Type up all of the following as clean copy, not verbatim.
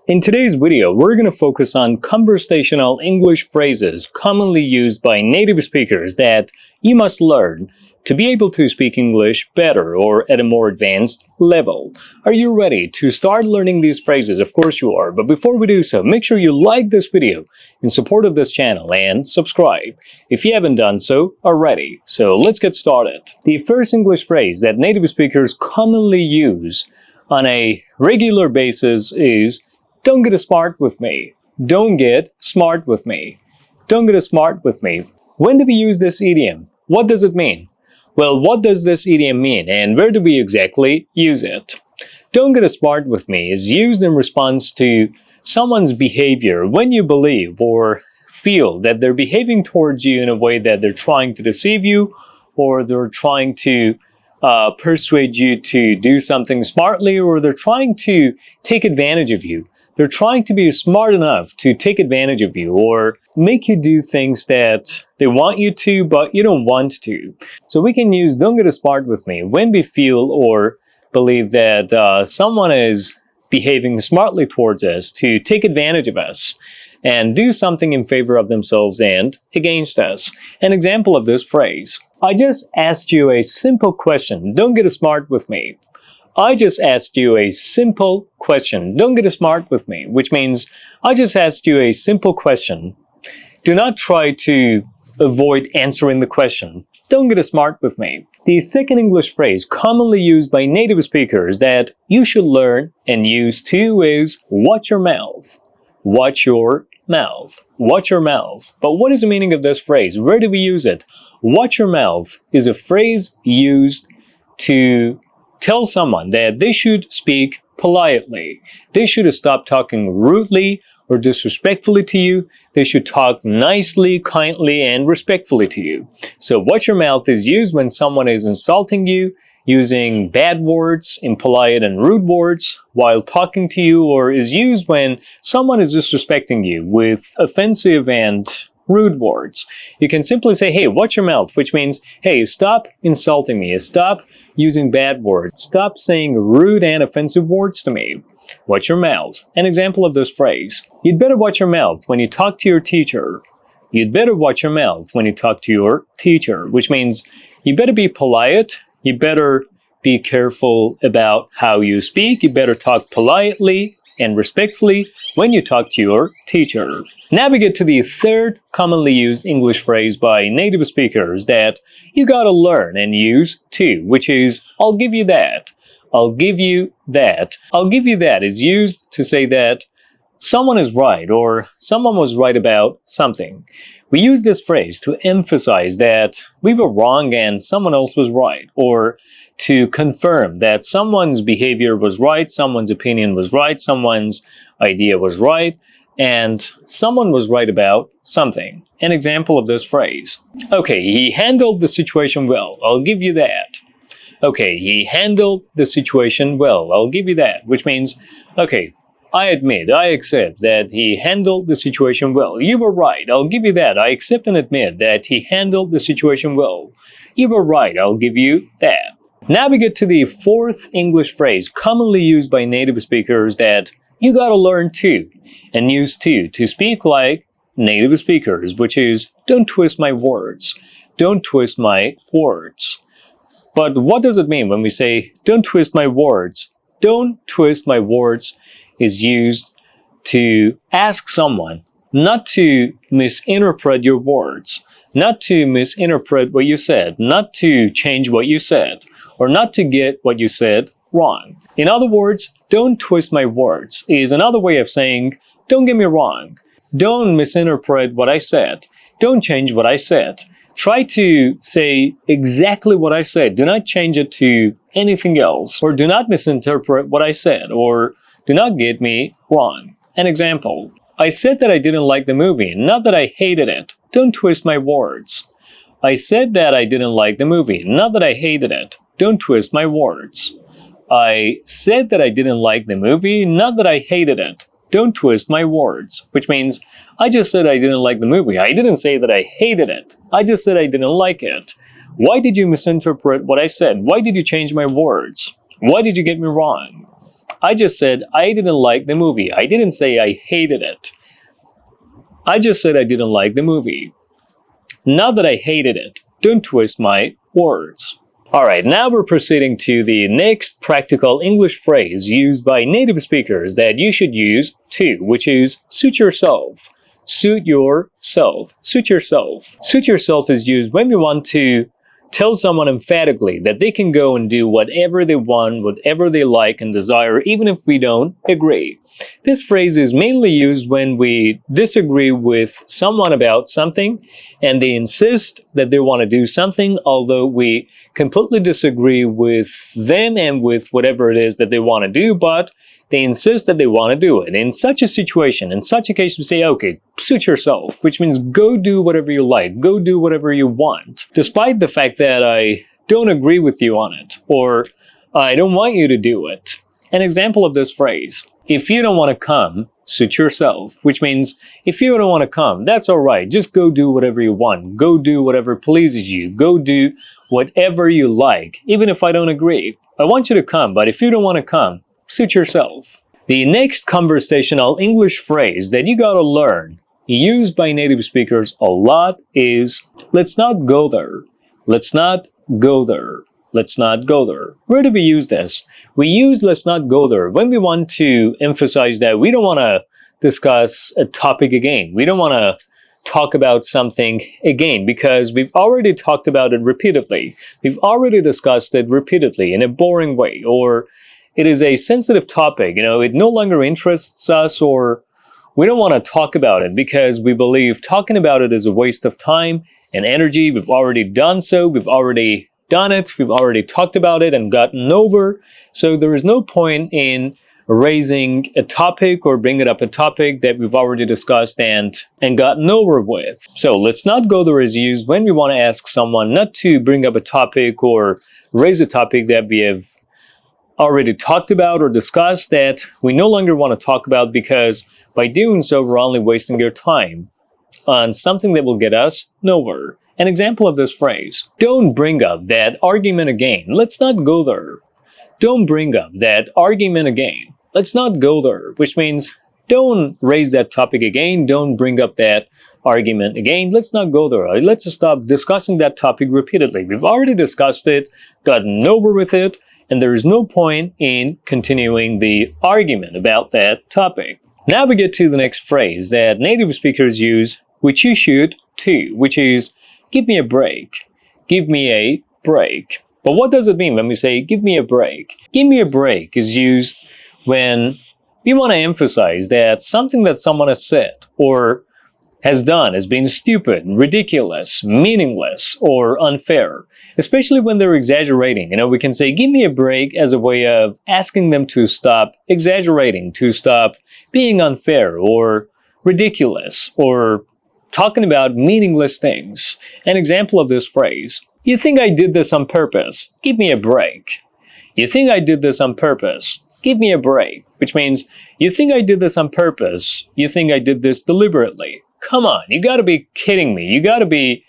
In today's video, we're going to focus on conversational English phrases commonly used by native speakers that you must learn to be able to speak English better or at a more advanced level. Are you ready to start learning these phrases? Of course you are, but before we do so, make sure you like this video in support of this channel and subscribe if you haven't done so already. So let's get started. The first English phrase that native speakers commonly use on a regular basis is "Don't get smart with me." Don't get smart with me. Don't get smart with me. When do we use this idiom? What does it mean? Well, what does this idiom mean and where do we exactly use it? Don't get smart with me is used in response to someone's behavior when you believe or feel that they're behaving towards you in a way that they're trying to deceive you or they're trying to persuade you to do something smartly, or they're trying to take advantage of you. They're trying to be smart enough to take advantage of you or make you do things that they want you to, but you don't want to. So we can use "don't get smart with me" when we feel or believe that someone is behaving smartly towards us to take advantage of us and do something in favor of themselves and against us. An example of this phrase: I just asked you a simple question. Don't get smart with me. I just asked you a simple question. Don't get smart with me, which means I just asked you a simple question. Do not try to avoid answering the question. Don't get smart with me. The second English phrase commonly used by native speakers that you should learn and use too is "watch your mouth." Watch your mouth. Watch your mouth. But what is the meaning of this phrase? Where do we use it? Watch your mouth is a phrase used to tell someone that they should speak politely. They should stop talking rudely or disrespectfully to you. They should talk nicely, kindly, and respectfully to you. So watch your mouth is used when someone is insulting you, using bad words, impolite and rude words while talking to you, or is used when someone is disrespecting you with offensive and rude words. You can simply say, "Hey, watch your mouth," which means, "Hey, stop insulting me. Stop using bad words. Stop saying rude and offensive words to me. Watch your mouth." An example of this phrase: you'd better watch your mouth when you talk to your teacher. You'd better watch your mouth when you talk to your teacher, which means you better be polite. You better be careful about how you speak. You better talk politely and respectfully when you talk to your teacher. Now we get to the third commonly used English phrase by native speakers that you gotta learn and use too, which is "I'll give you that." I'll give you that. I'll give you that is used to say that someone is right or someone was right about something. We use this phrase to emphasize that we were wrong and someone else was right, or to confirm that someone's behavior was right, someone's opinion was right, someone's idea was right, and someone was right about something. An example of this phrase: okay, he handled the situation well. I'll give you that. Okay, he handled the situation well. I'll give you that, which means, okay, I admit, I accept that he handled the situation well. You were right. I'll give you that. I accept and admit that he handled the situation well. You were right. I'll give you that. Now we get to the fourth English phrase commonly used by native speakers that you gotta learn too and use too to speak like native speakers, which is "don't twist my words." Don't twist my words. But what does it mean when we say "don't twist my words"? "Don't twist my words" is used to ask someone not to misinterpret your words, not to misinterpret what you said, not to change what you said, or not to get what you said wrong. In other words, "don't twist my words" is another way of saying "don't get me wrong. Don't misinterpret what I said. Don't change what I said. Try to say exactly what I said. Do not change it to anything else, or do not misinterpret what I said, or do not get me wrong." An example: I said that I didn't like the movie, not that I hated it. Don't twist my words. I said that I didn't like the movie, not that I hated it. Don't twist my words. I said that I didn't like the movie, not that I hated it. Don't twist my words. Which means, I just said I didn't like the movie. I didn't say that I hated it. I just said I didn't like it. Why did you misinterpret what I said? Why did you change my words? Why did you get me wrong? I just said I didn't like the movie. I didn't say I hated it. I just said I didn't like the movie. Not that I hated it. Don't twist my words. Alright, now we're proceeding to the next practical English phrase used by native speakers that you should use too, which is suit yourself. Suit yourself. Suit yourself. Suit yourself is used when we want to tell someone emphatically that they can go and do whatever they want, whatever they like and desire, even if we don't agree. This phrase is mainly used when we disagree with someone about something and they insist that they want to do something, although we completely disagree with them and with whatever it is that they want to do, but they insist that they want to do it. In such a situation, in such a case, we say, okay, suit yourself, which means go do whatever you like, go do whatever you want, despite the fact that I don't agree with you on it, or I don't want you to do it. An example of this phrase, if you don't want to come, suit yourself, which means if you don't want to come, that's all right, just go do whatever you want, go do whatever pleases you, go do whatever you like, even if I don't agree. I want you to come, but if you don't want to come, suit yourself. The next conversational English phrase that you gotta learn, used by native speakers a lot, is let's not go there. Let's not go there. Let's not go there. Where do we use this? We use let's not go there when we want to emphasize that we don't want to discuss a topic again. We don't want to talk about something again because we've already talked about it repeatedly. We've already discussed it repeatedly in a boring way, or it is a sensitive topic, it no longer interests us, or we don't want to talk about it because we believe talking about it is a waste of time and energy. We've already done so, we've already done it, we've already talked about it and gotten over. So there is no point in raising a topic or bringing up a topic that we've already discussed and gotten over with. So let's not go there is used when we want to ask someone not to bring up a topic or raise a topic that we have already talked about or discussed that we no longer want to talk about, because by doing so we're only wasting your time on something that will get us nowhere. An example of this phrase, don't bring up that argument again. Let's not go there. Don't bring up that argument again. Let's not go there, which means don't raise that topic again. Don't bring up that argument again. Let's not go there. Let's just stop discussing that topic repeatedly. We've already discussed it, gotten over with it, and there is no point in continuing the argument about that topic. Now we get to the next phrase that native speakers use, which you should too, which is give me a break. Give me a break. But what does it mean when we say give me a break? Give me a break is used when we want to emphasize that something that someone has said or has done has been stupid, ridiculous, meaningless, or unfair. Especially when they're exaggerating. We can say, give me a break as a way of asking them to stop exaggerating, to stop being unfair or ridiculous, or talking about meaningless things. An example of this phrase, you think I did this on purpose? Give me a break. You think I did this on purpose? Give me a break. Which means, you think I did this on purpose? You think I did this deliberately? Come on, you gotta be kidding me. You gotta be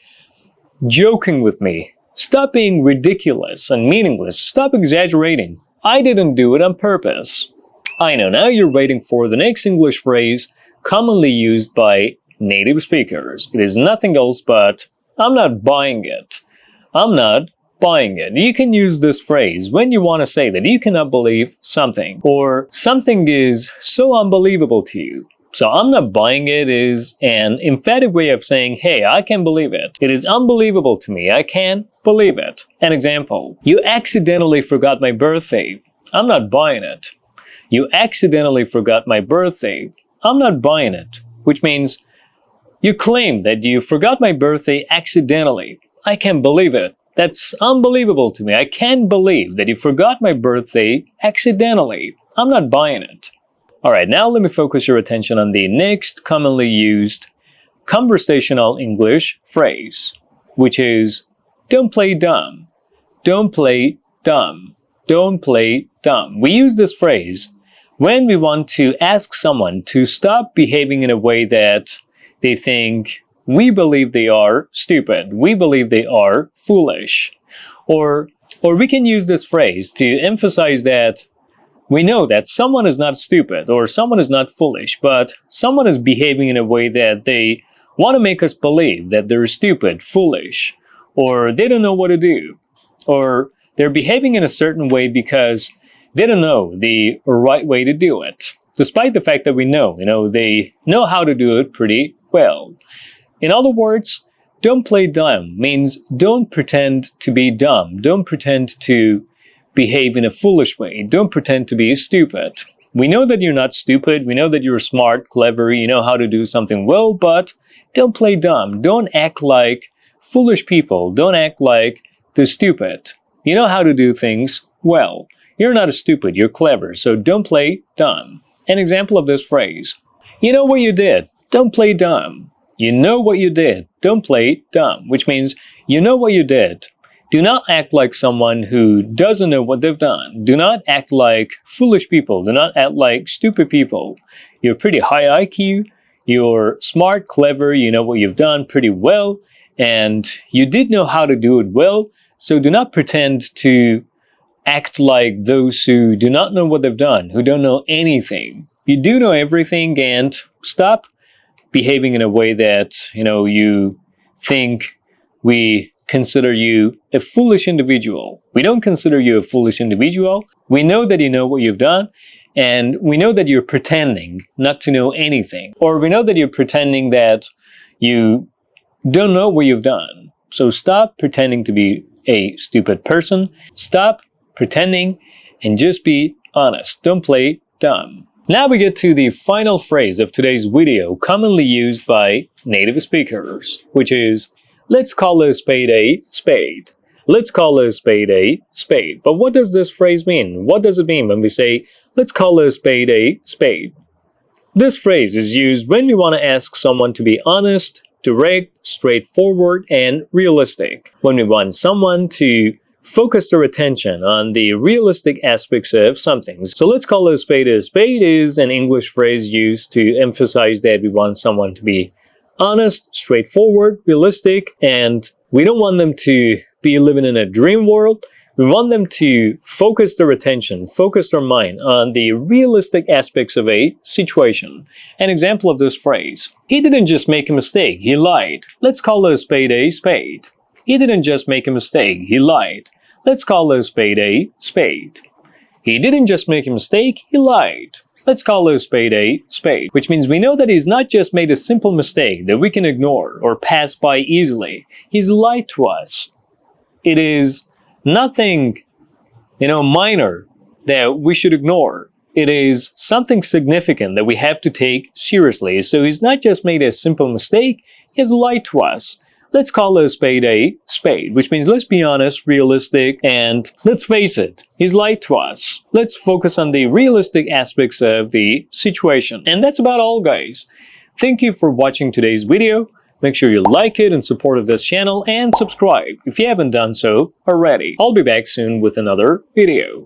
joking with me. Stop being ridiculous and meaningless. Stop exaggerating. I didn't do it on purpose. I know, now you're waiting for the next English phrase commonly used by native speakers. It is nothing else but, I'm not buying it. I'm not buying it. You can use this phrase when you want to say that you cannot believe something, or something is so unbelievable to you. So I'm not buying it is an emphatic way of saying, hey, I can't believe it. It is unbelievable to me. I can't believe it. An example, you accidentally forgot my birthday. I'm not buying it. You accidentally forgot my birthday. I'm not buying it. Which means you claim that you forgot my birthday accidentally. I can't believe it. That's unbelievable to me. I can't believe that you forgot my birthday accidentally. I'm not buying it. Alright, now let me focus your attention on the next commonly used conversational English phrase, which is don't play dumb. Don't play dumb. Don't play dumb. We use this phrase when we want to ask someone to stop behaving in a way that they think we believe they are stupid, we believe they are foolish. Or we can use this phrase to emphasize that We know that someone is not stupid or someone is not foolish, but someone is behaving in a way that they want to make us believe that they're stupid, foolish, or they don't know what to do, or they're behaving in a certain way because they don't know the right way to do it, despite the fact that we know, they know how to do it pretty well. In other words, don't play dumb means don't pretend to be dumb. Don't pretend to behave in a foolish way. Don't pretend to be stupid. We know that you're not stupid. We know that you're smart, clever, you know how to do something well, but don't play dumb. Don't act like foolish people. Don't act like the stupid. You know how to do things well. You're not a stupid, you're clever, so don't play dumb. An example of this phrase: you know what you did, don't play dumb. You know what you did, don't play dumb, which means you know what you did. Do not act like someone who doesn't know what they've done. Do not act like foolish people. Do not act like stupid people. You're pretty high IQ, you're smart, clever, you know what you've done pretty well, and you did know how to do it well, so do not pretend to act like those who do not know what they've done, who don't know anything. You do know everything, and stop behaving in a way that, you think we consider you a foolish individual. We don't consider you a foolish individual. We know that you know what you've done, and we know that you're pretending not to know anything. Or we know that you're pretending that you don't know what you've done. So stop pretending to be a stupid person. Stop pretending and just be honest. Don't play dumb. Now we get to the final phrase of today's video, commonly used by native speakers, which is, let's call a spade a spade. Let's call a spade a spade. But what does this phrase mean? What does it mean when we say, let's call a spade a spade? This phrase is used when we want to ask someone to be honest, direct, straightforward, and realistic. When we want someone to focus their attention on the realistic aspects of something. So let's call a spade is an English phrase used to emphasize that we want someone to be honest, straightforward, realistic, and we don't want them to be living in a dream world. We want them to focus their attention, focus their mind on the realistic aspects of a situation. An example of this phrase: he didn't just make a mistake, he lied. Let's call a spade a spade. He didn't just make a mistake, he lied. Let's call a spade a spade. He didn't just make a mistake, he lied. Let's call a spade, which means we know that he's not just made a simple mistake that we can ignore or pass by easily. He's lied to us. It is nothing, minor that we should ignore. It is something significant that we have to take seriously. So he's not just made a simple mistake, he has lied to us. Let's call a spade, which means let's be honest, realistic, and let's face it, he's lied to us. Let's focus on the realistic aspects of the situation. And that's about all, guys. Thank you for watching today's video. Make sure you like it in support of this channel and subscribe if you haven't done so already. I'll be back soon with another video.